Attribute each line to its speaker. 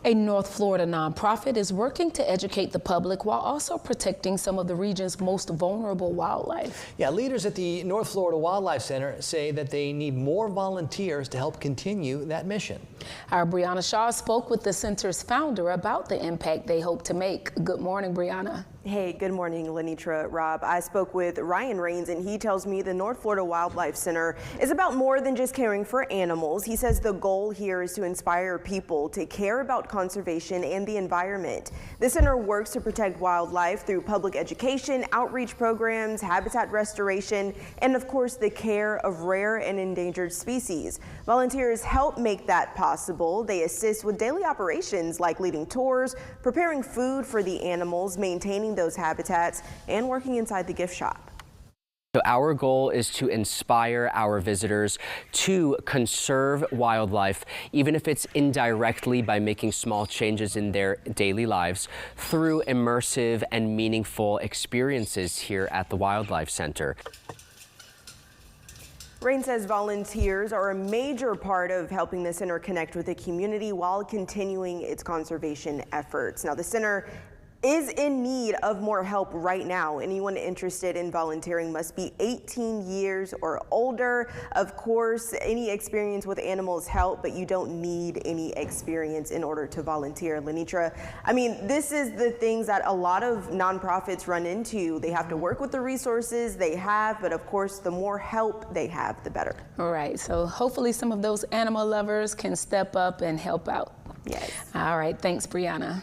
Speaker 1: A North Florida nonprofit is working to educate the public while also protecting some of the region's most vulnerable wildlife.
Speaker 2: Yeah, leaders at the North Florida Wildlife Center say that they need more volunteers to help continue that mission.
Speaker 1: Our Brianna Shaw spoke with the center's founder about the impact they hope to make. Good morning, Brianna.
Speaker 3: Hey, good morning, Lenitra, Rob. I spoke with Ryan Rains, and he tells me the North Florida Wildlife Center is about more than just caring for animals. He says the goal here is to inspire people to care about conservation and the environment. The center works to protect wildlife through public education, outreach programs, habitat restoration, and of course the care of rare and endangered species. Volunteers help make that possible. They assist with daily operations like leading tours, preparing food for the animals, maintaining those habitats, and working inside the gift shop.
Speaker 4: So our goal is to inspire our visitors to conserve wildlife, even if it's indirectly by making small changes in their daily lives through immersive and meaningful experiences here at the Wildlife Center.
Speaker 3: Rain says volunteers are a major part of helping the center connect with the community while continuing its conservation efforts. Now, the center is in need of more help right now. Anyone interested in volunteering must be 18 years or older. Of course, any experience with animals help, but you don't need any experience in order to volunteer. Lenitra, I mean, this is the things that a lot of nonprofits run into. They have to work with the resources they have, but of course, the more help they have, the better.
Speaker 1: All right, so hopefully some of those animal lovers can step up and help out.
Speaker 3: Yes.
Speaker 1: All right, thanks, Brianna.